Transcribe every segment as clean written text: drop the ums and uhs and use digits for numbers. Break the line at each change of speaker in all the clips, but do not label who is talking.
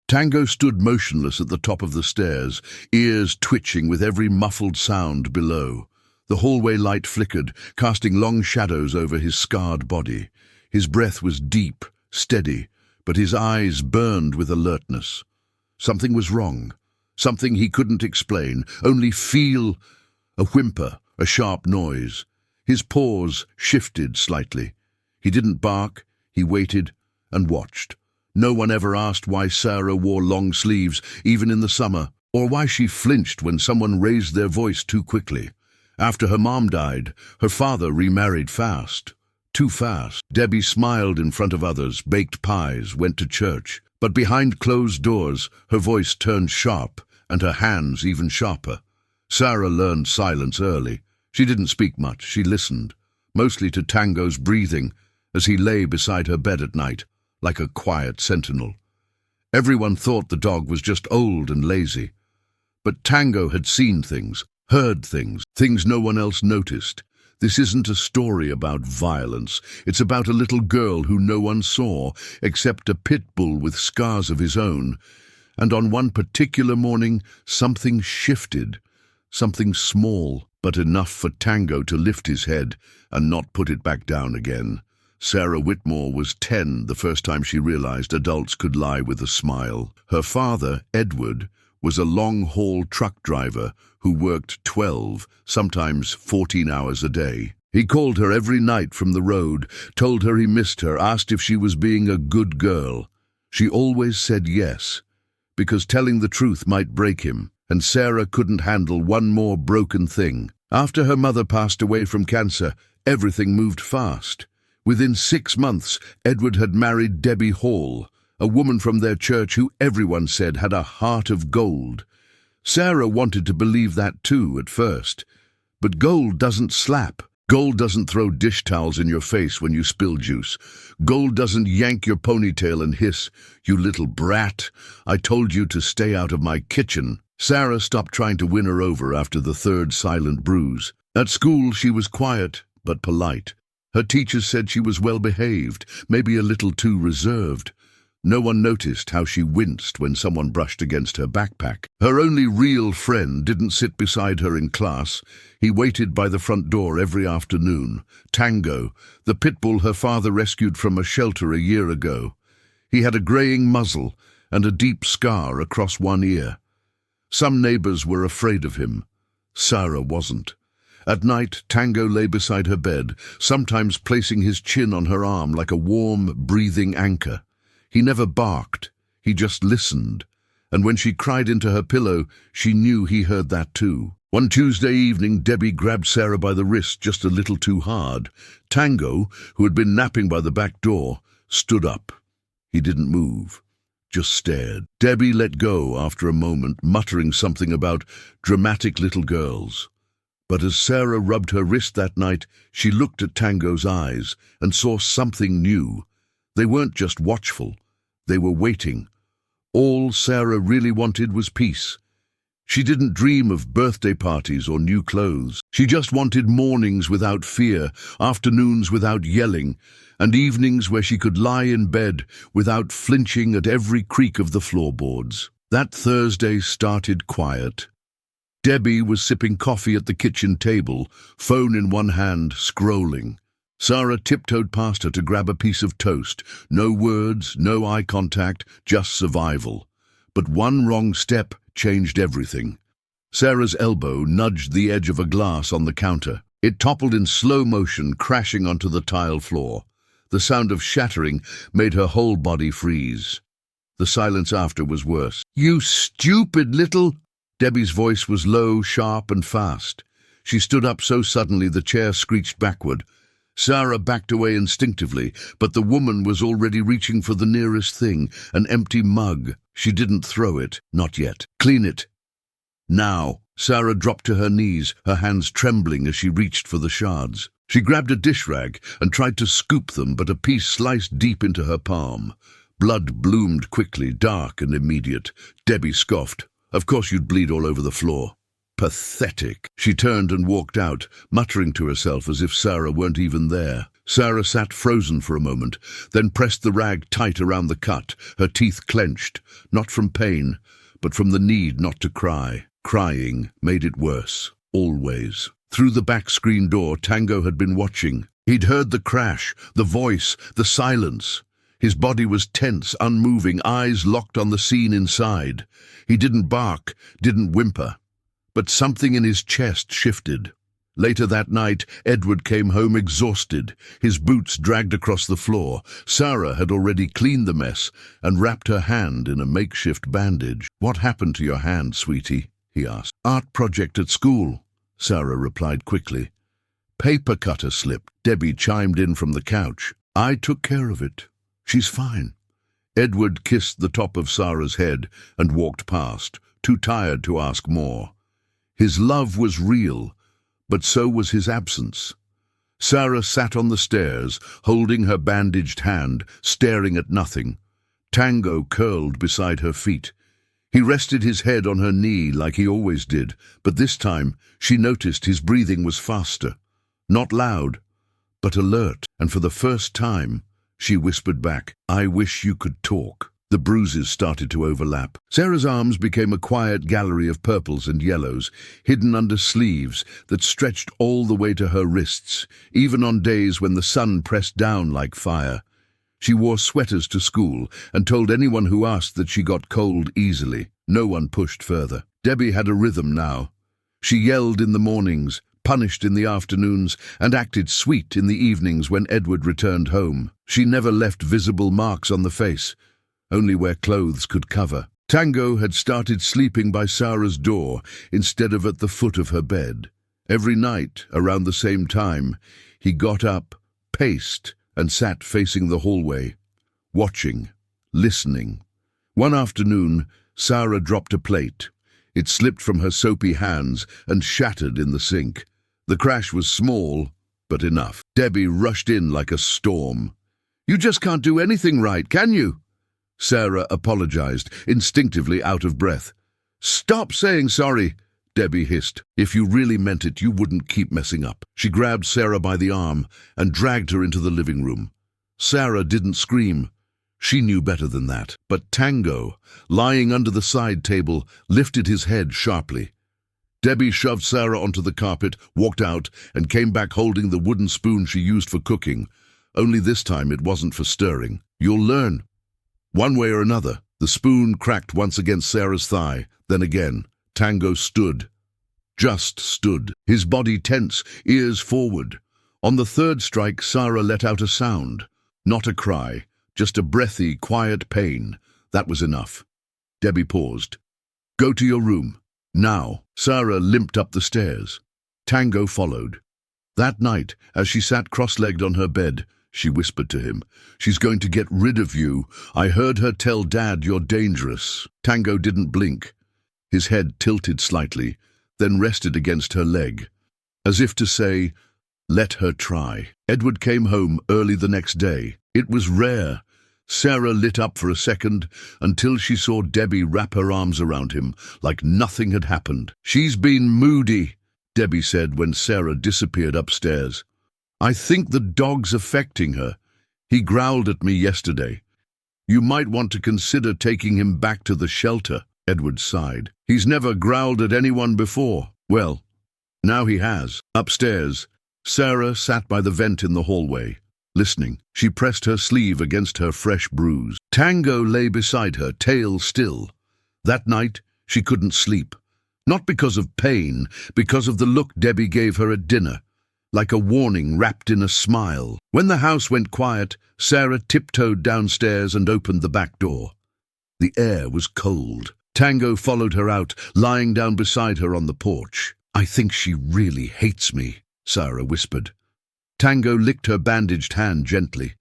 Tango stood motionless at the top of the stairs, ears twitching with every muffled sound below. The hallway light flickered, casting long shadows over his scarred body. His breath was deep, steady, but his eyes burned with alertness. Something was wrong. Something he couldn't explain, only feel. A whimper, a sharp noise. His paws shifted slightly. He didn't bark, he waited and watched. No one ever asked why Sarah wore long sleeves, even in the summer, or why she flinched when someone raised their voice too quickly. After her mom died, her father remarried fast. Too fast. Debbie smiled in front of others, baked pies, went to church. But behind closed doors, her voice turned sharp, and her hands even sharper. Sarah learned silence early. She didn't speak much, she listened, mostly to Tango's breathing as he lay beside her bed at night, like a quiet sentinel. Everyone thought the dog was just old and lazy. But Tango had seen things, heard things, things no one else noticed. This isn't a story about violence. It's about a little girl who no one saw, except a Pitbull with scars of his own. And on one particular morning, something shifted. Something small, but enough for Tango to lift his head and not put it back down again. Sarah Whitmore was 10 the first time she realized adults could lie with a smile. Her father, Edward, was a long-haul truck driver who worked 12, sometimes 14 hours a day. He called her every night from the road, told her he missed her, asked if she was being a good girl. She always said yes, because telling the truth might break him, and Sarah couldn't handle one more broken thing. After her mother passed away from cancer, everything moved fast. Within 6 months, Edward had married Debbie Hall, a woman from their church who everyone said had a heart of gold. Sarah wanted to believe that too at first. But gold doesn't slap. Gold doesn't throw dish towels in your face when you spill juice. Gold doesn't yank your ponytail and hiss, "You little brat, I told you to stay out of my kitchen." Sarah stopped trying to win her over after the third silent bruise. At school, she was quiet but polite. Her teachers said she was well-behaved, maybe a little too reserved. No one noticed how she winced when someone brushed against her backpack. Her only real friend didn't sit beside her in class. He waited by the front door every afternoon. Tango, the pitbull her father rescued from a shelter a year ago. He had a graying muzzle and a deep scar across one ear. Some neighbors were afraid of him. Sarah wasn't. At night, Tango lay beside her bed, sometimes placing his chin on her arm like a warm, breathing anchor. He never barked, he just listened, and when she cried into her pillow, she knew he heard that too. One Tuesday evening, Debbie grabbed Sarah by the wrist just a little too hard. Tango, who had been napping by the back door, stood up. He didn't move, just stared. Debbie let go after a moment, muttering something about dramatic little girls. But as Sarah rubbed her wrist that night, she looked at Tango's eyes and saw something new. They weren't just watchful, they were waiting. All Sarah really wanted was peace. She didn't dream of birthday parties or new clothes. She just wanted mornings without fear, afternoons without yelling, and evenings where she could lie in bed without flinching at every creak of the floorboards. That Thursday started quiet. Debbie was sipping coffee at the kitchen table, phone in one hand, scrolling. Sarah tiptoed past her to grab a piece of toast. No words, no eye contact, just survival. But one wrong step changed everything. Sarah's elbow nudged the edge of a glass on the counter. It toppled in slow motion, crashing onto the tile floor. The sound of shattering made her whole body freeze. The silence after was worse. "You stupid little—" Debbie's voice was low, sharp, and fast. She stood up so suddenly the chair screeched backward. Sarah backed away instinctively, but the woman was already reaching for the nearest thing, an empty mug. She didn't throw it, not yet. "Clean it. Now." Sarah dropped to her knees, her hands trembling as she reached for the shards. She grabbed a dish rag and tried to scoop them, but a piece sliced deep into her palm. Blood bloomed quickly, dark and immediate. Debbie scoffed. "Of course you'd bleed all over the floor." Pathetic. She turned and walked out, muttering to herself as if Sarah weren't even there. Sarah sat frozen for a moment, then pressed the rag tight around the cut, her teeth clenched, not from pain, but from the need not to cry. Crying made it worse, always. Through the back screen door, Tango had been watching. He'd heard the crash, the voice, the silence. His body was tense, unmoving, eyes locked on the scene inside. He didn't bark, didn't whimper, but something in his chest shifted. Later that night, Edward came home exhausted, his boots dragged across the floor. Sarah had already cleaned the mess and wrapped her hand in a makeshift bandage. "What happened to your hand, sweetie?" he asked. "Art project at school," Sarah replied quickly. "Paper cutter slipped," Debbie chimed in from the couch. "I took care of it. She's fine." Edward kissed the top of Sarah's head and walked past, too tired to ask more. His love was real, but so was his absence. Sarah sat on the stairs, holding her bandaged hand, staring at nothing. Tango curled beside her feet. He rested his head on her knee like he always did, but this time she noticed his breathing was faster. Not loud, but alert, and for the first time, she whispered back, "I wish you could talk." The bruises started to overlap. Sarah's arms became a quiet gallery of purples and yellows, hidden under sleeves that stretched all the way to her wrists, even on days when the sun pressed down like fire. She wore sweaters to school and told anyone who asked that she got cold easily. No one pushed further. Debbie had a rhythm now. She yelled in the mornings, punished in the afternoons, and acted sweet in the evenings when Edward returned home. She never left visible marks on the face, only where clothes could cover. Tango had started sleeping by Sarah's door instead of at the foot of her bed. Every night, around the same time, he got up, paced, and sat facing the hallway, watching, listening. One afternoon, Sarah dropped a plate. It slipped from her soapy hands and shattered in the sink. The crash was small, but enough. Debbie rushed in like a storm. "You just can't do anything right, can you?" Sarah apologized, instinctively out of breath. "Stop saying sorry," Debbie hissed. "If you really meant it, you wouldn't keep messing up." She grabbed Sarah by the arm and dragged her into the living room. Sarah didn't scream. She knew better than that. But Tango, lying under the side table, lifted his head sharply. Debbie shoved Sarah onto the carpet, walked out, and came back holding the wooden spoon she used for cooking. Only this time it wasn't for stirring. "You'll learn." One way or another, the spoon cracked once against Sarah's thigh, then again. Tango stood. Just stood, his body tense, ears forward. On the third strike, Sarah let out a sound. Not a cry, just a breathy, quiet pain. That was enough. Debbie paused. "Go to your room. Now." Sarah limped up the stairs. Tango followed. That night, as she sat cross-legged on her bed, she whispered to him, "She's going to get rid of you. I heard her tell Dad you're dangerous." Tango didn't blink. His head tilted slightly, then rested against her leg, as if to say, "Let her try." Edward came home early the next day. It was rare. Sarah lit up for a second until she saw Debbie wrap her arms around him like nothing had happened. "She's been moody," Debbie said when Sarah disappeared upstairs. "I think the dog's affecting her. He growled at me yesterday. You might want to consider taking him back to the shelter." Edward sighed. "He's never growled at anyone before." "Well, now he has." Upstairs, Sarah sat by the vent in the hallway, listening. She pressed her sleeve against her fresh bruise. Tango lay beside her, tail still. That night, she couldn't sleep. Not because of pain, because of the look Debbie gave her at dinner. Like a warning wrapped in a smile. When the house went quiet, Sarah tiptoed downstairs and opened the back door. The air was cold. Tango followed her out, lying down beside her on the porch. "I think she really hates me," Sarah whispered. Tango licked her bandaged hand gently.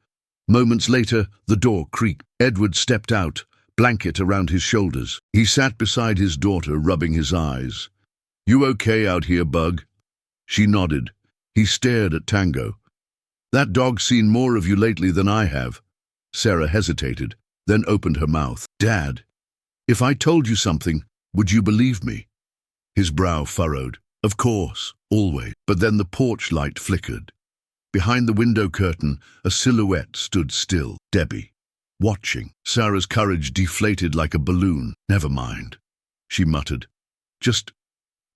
Moments later, the door creaked. Edward stepped out, blanket around his shoulders. He sat beside his daughter, rubbing his eyes. "You okay out here, Bug?" She nodded. He stared at Tango. "That dog's seen more of you lately than I have." Sarah hesitated, then opened her mouth. "Dad, if I told you something, would you believe me?" His brow furrowed. "Of course, always." But then the porch light flickered. Behind the window curtain, a silhouette stood still. Debbie. Watching. Sarah's courage deflated like a balloon. "Never mind," she muttered. "Just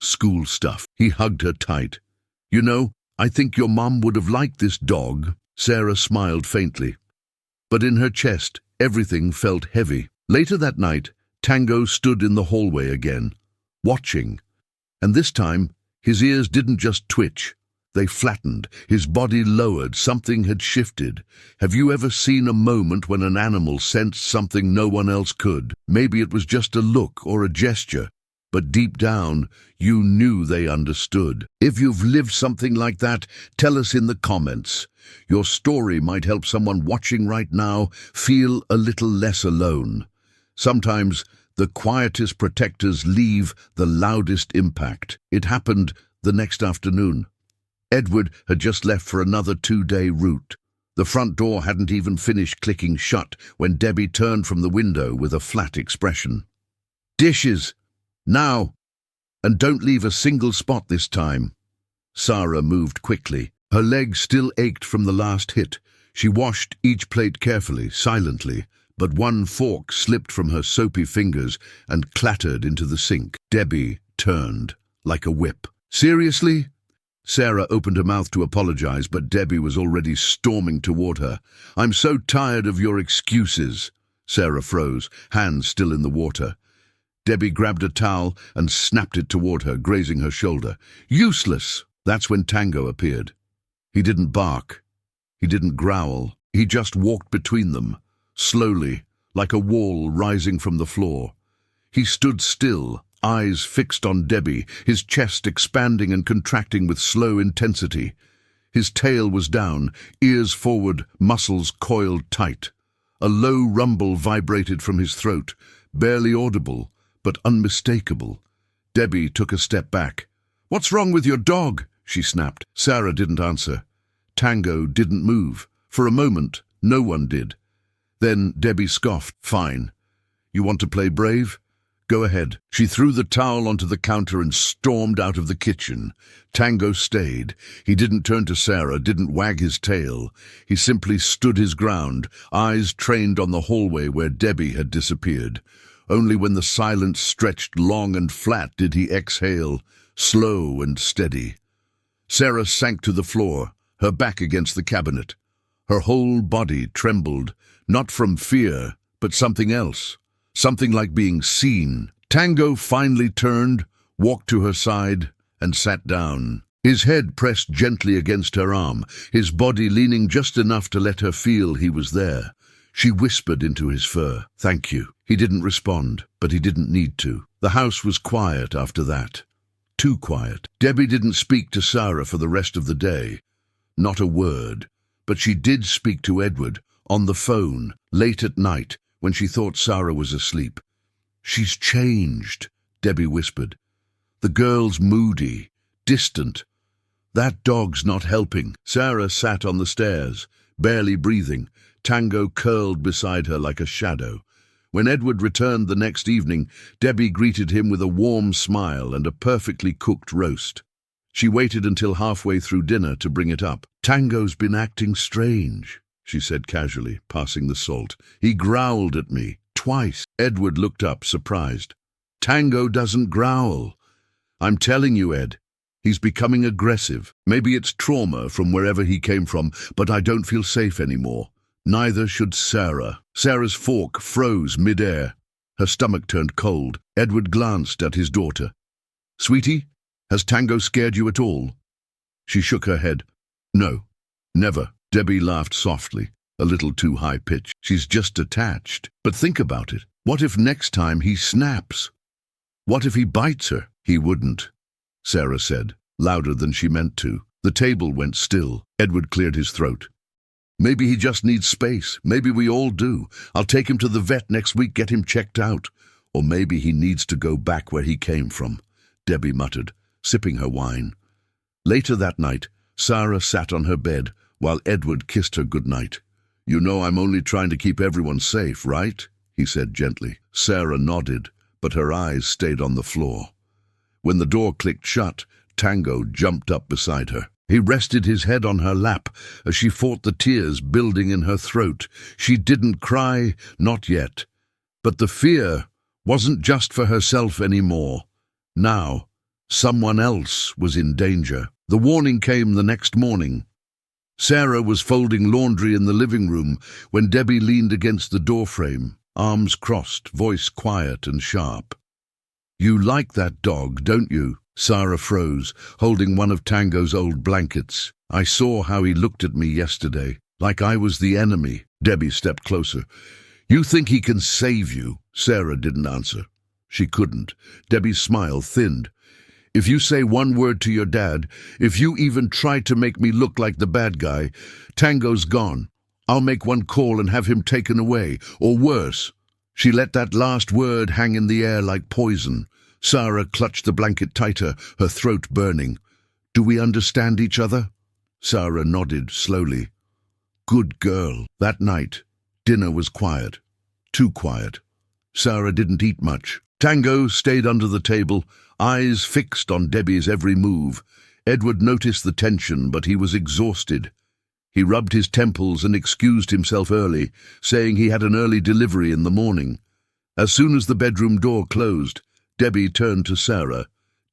school stuff." He hugged her tight. "You know, I think your mom would have liked this dog." Sarah smiled faintly, but in her chest, everything felt heavy. Later that night, Tango stood in the hallway again, watching, and this time, his ears didn't just twitch. They flattened, his body lowered, something had shifted. Have you ever seen a moment when an animal sensed something no one else could? Maybe it was just a look or a gesture, but deep down, you knew they understood. If you've lived something like that, tell us in the comments. Your story might help someone watching right now feel a little less alone. Sometimes, the quietest protectors leave the loudest impact. It happened the next afternoon. Edward had just left for another 2-day route. The front door hadn't even finished clicking shut when Debbie turned from the window with a flat expression. "Dishes! Now! And don't leave a single spot this time." Sarah moved quickly. Her legs still ached from the last hit. She washed each plate carefully, silently, but one fork slipped from her soapy fingers and clattered into the sink. Debbie turned like a whip. "Seriously?" Sarah opened her mouth to apologize, but Debbie was already storming toward her. "I'm so tired of your excuses." Sarah froze, hands still in the water. Debbie grabbed a towel and snapped it toward her, grazing her shoulder. "Useless!" That's when Tango appeared. He didn't bark. He didn't growl. He just walked between them, slowly, like a wall rising from the floor. He stood still, eyes fixed on Debbie, his chest expanding and contracting with slow intensity. His tail was down, ears forward, muscles coiled tight. A low rumble vibrated from his throat, barely audible, but unmistakable. Debbie took a step back. "What's wrong with your dog?" she snapped. Sarah didn't answer. Tango didn't move. For a moment, no one did. Then Debbie scoffed. "Fine. You want to play brave? Go ahead." She threw the towel onto the counter and stormed out of the kitchen. Tango stayed. He didn't turn to Sarah, didn't wag his tail. He simply stood his ground, eyes trained on the hallway where Debbie had disappeared. Only when the silence stretched long and flat did he exhale, slow and steady. Sarah sank to the floor, her back against the cabinet. Her whole body trembled, not from fear, but something else. Something like being seen. Tango finally turned, walked to her side, and sat down. His head pressed gently against her arm, his body leaning just enough to let her feel he was there. She whispered into his fur, "Thank you." He didn't respond, but he didn't need to. The house was quiet after that. Too quiet. Debbie didn't speak to Sarah for the rest of the day. Not a word. But she did speak to Edward, on the phone, late at night, when she thought Sarah was asleep. "She's changed," Debbie whispered. "The girl's moody, distant. That dog's not helping." Sarah sat on the stairs, barely breathing, Tango curled beside her like a shadow. When Edward returned the next evening, Debbie greeted him with a warm smile and a perfectly cooked roast. She waited until halfway through dinner to bring it up. "Tango's been acting strange," she said casually, passing the salt. "He growled at me, twice." Edward looked up, surprised. "Tango doesn't growl. I'm telling you, Ed. He's becoming aggressive. Maybe it's trauma from wherever he came from, but I don't feel safe anymore. Neither should Sarah." Sarah's fork froze mid-air. Her stomach turned cold. Edward glanced at his daughter. "Sweetie, has Tango scared you at all?" She shook her head. "No, never." Debbie laughed softly, a little too high-pitched. "She's just attached. But think about it. What if next time he snaps? What if he bites her?" "He wouldn't," Sarah said, louder than she meant to. The table went still. Edward cleared his throat. "Maybe he just needs space. Maybe we all do. I'll take him to the vet next week, get him checked out. Or maybe he needs to go back where he came from," Debbie muttered, sipping her wine. Later that night, Sarah sat on her bed while Edward kissed her goodnight. "You know I'm only trying to keep everyone safe, right?" he said gently. Sarah nodded, but her eyes stayed on the floor. When the door clicked shut, Tango jumped up beside her. He rested his head on her lap as she fought the tears building in her throat. She didn't cry, not yet. But the fear wasn't just for herself anymore. Now, someone else was in danger. The warning came the next morning. Sarah was folding laundry in the living room when Debbie leaned against the doorframe, arms crossed, voice quiet and sharp. "You like that dog, don't you?" Sarah froze, holding one of Tango's old blankets. "I saw how he looked at me yesterday, like I was the enemy." Debbie stepped closer. "You think he can save you?" Sarah didn't answer. She couldn't. Debbie's smile thinned. "If you say one word to your dad, if you even try to make me look like the bad guy, Tango's gone. I'll make one call and have him taken away, or worse." She let that last word hang in the air like poison. Sarah clutched the blanket tighter, her throat burning. "Do we understand each other?" Sarah nodded slowly. "Good girl." That night, dinner was quiet. Too quiet. Sarah didn't eat much. Tango stayed under the table, eyes fixed on Debbie's every move. Edward noticed the tension, but he was exhausted. He rubbed his temples and excused himself early, saying he had an early delivery in the morning. As soon as the bedroom door closed, Debbie turned to Sarah.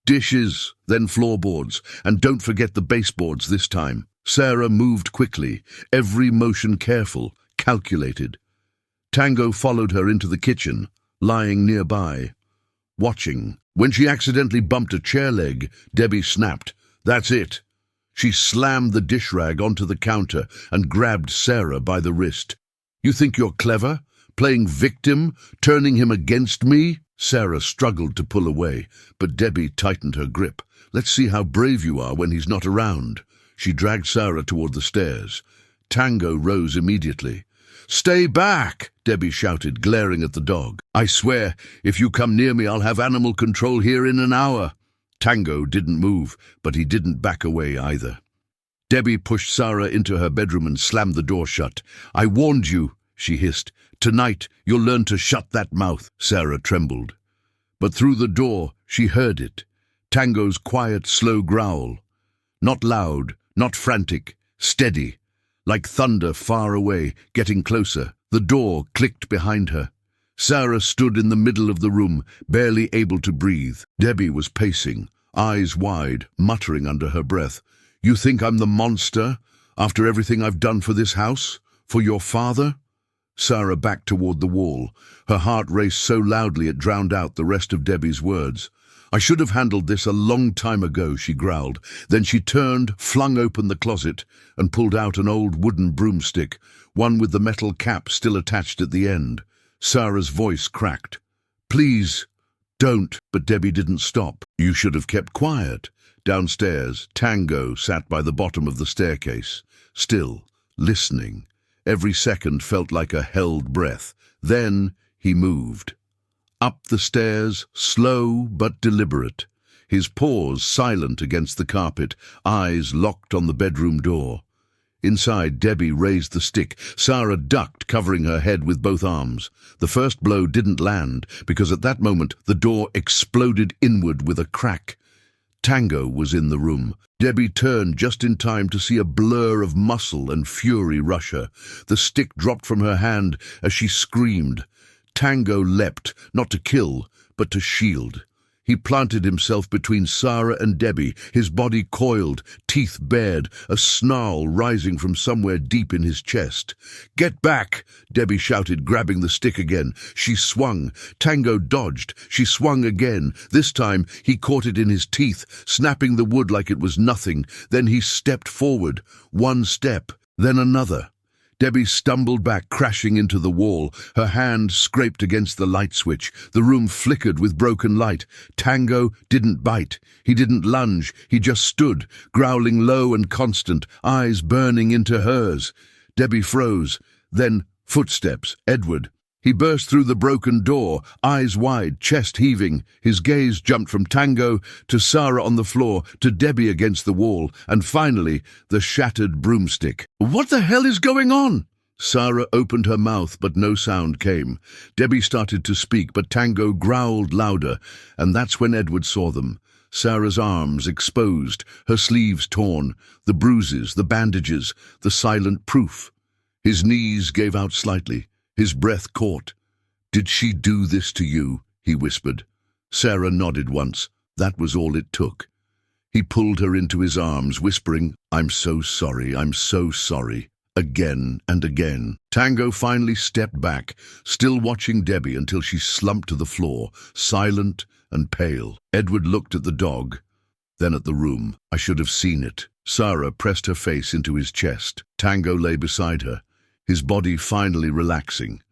"Dishes, then floorboards, and don't forget the baseboards this time." Sarah moved quickly, every motion careful, calculated. Tango followed her into the kitchen, lying nearby, watching. When she accidentally bumped a chair leg, Debbie snapped. "That's it." She slammed the dish rag onto the counter and grabbed Sarah by the wrist. "You think you're clever? Playing victim? Turning him against me?" Sarah struggled to pull away, but Debbie tightened her grip. "Let's see how brave you are when he's not around." She dragged Sarah toward the stairs. Tango rose immediately. "Stay back!" Debbie shouted, glaring at the dog. "I swear, if you come near me, I'll have animal control here in an hour." Tango didn't move, but he didn't back away either. Debbie pushed Sarah into her bedroom and slammed the door shut. "I warned you," she hissed. "Tonight, you'll learn to shut that mouth." Sarah trembled. But through the door, she heard it. Tango's quiet, slow growl. Not loud, not frantic, steady, like thunder far away, getting closer. The door clicked behind her. Sarah stood in the middle of the room, barely able to breathe. Debbie was pacing, eyes wide, muttering under her breath. "You think I'm the monster, after everything I've done for this house? For your father?" Sarah backed toward the wall. Her heart raced so loudly it drowned out the rest of Debbie's words. "I should have handled this a long time ago," she growled. Then she turned, flung open the closet, and pulled out an old wooden broomstick, one with the metal cap still attached at the end. Sarah's voice cracked. "Please, don't." But Debbie didn't stop. "You should have kept quiet." Downstairs, Tango sat by the bottom of the staircase, still, listening. Every second felt like a held breath. Then he moved. Up the stairs, slow but deliberate, his paws silent against the carpet, eyes locked on the bedroom door. Inside, Debbie raised the stick. Sarah ducked, covering her head with both arms. The first blow didn't land, because at that moment the door exploded inward with a crack. Tango was in the room. Debbie turned just in time to see a blur of muscle and fury rush her. The stick dropped from her hand as she screamed. Tango leapt, not to kill, but to shield. He planted himself between Sarah and Debbie, his body coiled, teeth bared, a snarl rising from somewhere deep in his chest. "Get back!" Debbie shouted, grabbing the stick again. She swung. Tango dodged. She swung again. This time he caught it in his teeth, snapping the wood like it was nothing. Then he stepped forward. One step, then another. Debbie stumbled back, crashing into the wall. Her hand scraped against the light switch. The room flickered with broken light. Tango didn't bite. He didn't lunge. He just stood, growling low and constant, eyes burning into hers. Debbie froze. Then footsteps. Edward. He burst through the broken door, eyes wide, chest heaving. His gaze jumped from Tango to Sarah on the floor, to Debbie against the wall, and finally, the shattered broomstick. "What the hell is going on?" Sarah opened her mouth, but no sound came. Debbie started to speak, but Tango growled louder, and that's when Edward saw them. Sarah's arms exposed, her sleeves torn, the bruises, the bandages, the silent proof. His knees gave out slightly, his breath caught. "Did she do this to you?" he whispered. Sarah nodded once. That was all it took. He pulled her into his arms, whispering, I'm so sorry, again and again. Tango finally stepped back, still watching Debbie until she slumped to the floor, silent and pale. Edward looked at the dog, then at the room. I should have seen it. Sarah pressed her face into his chest. Tango lay beside her, his body finally relaxing.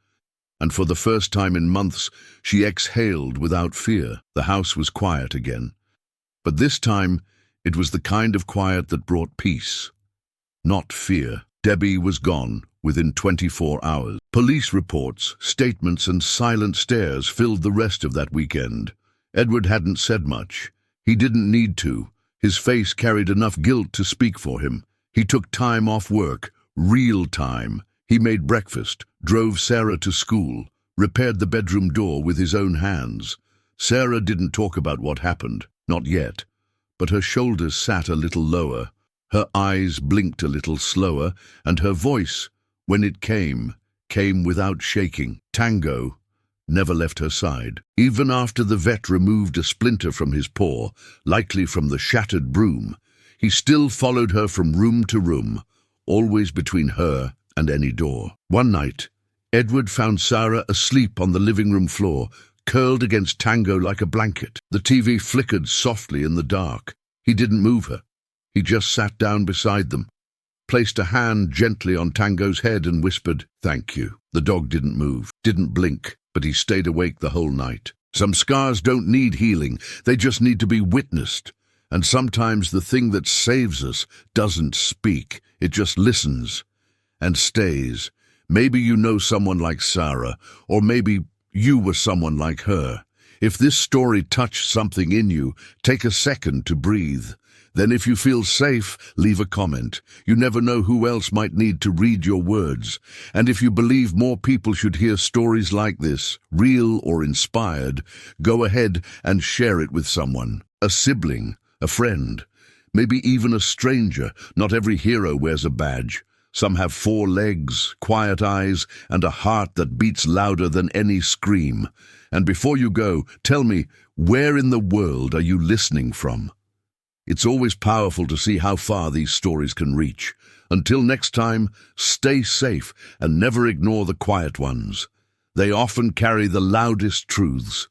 And for the first time in months, she exhaled without fear. The house was quiet again. But this time, it was the kind of quiet that brought peace, not fear. Debbie was gone within 24 hours. Police reports, statements, and silent stares filled the rest of that weekend. Edward hadn't said much. He didn't need to. His face carried enough guilt to speak for him. He took time off work, real time. He made breakfast, drove Sarah to school, repaired the bedroom door with his own hands. Sarah didn't talk about what happened, not yet, but her shoulders sat a little lower, her eyes blinked a little slower, and her voice, when it came without shaking. Tango never left her side. Even after the vet removed a splinter from his paw, likely from the shattered broom, he still followed her from room to room, always between her and any door. One night, Edward found Sarah asleep on the living room floor, curled against Tango like a blanket. The TV flickered softly in the dark. He didn't move her. He just sat down beside them, placed a hand gently on Tango's head and whispered, "Thank you." The dog didn't move, didn't blink, but he stayed awake the whole night. Some scars don't need healing, they just need to be witnessed. And sometimes the thing that saves us doesn't speak, it just listens and stays. Maybe you know someone like Sarah, or maybe you were someone like her. If this story touched something in you, take a second to breathe. Then if you feel safe, leave a comment. You never know who else might need to read your words. And if you believe more people should hear stories like this, real or inspired, go ahead and share it with someone. A sibling, a friend, maybe even a stranger. Not every hero wears a badge. Some have 4 legs, quiet eyes, and a heart that beats louder than any scream. And before you go, tell me, where in the world are you listening from? It's always powerful to see how far these stories can reach. Until next time, stay safe and never ignore the quiet ones. They often carry the loudest truths.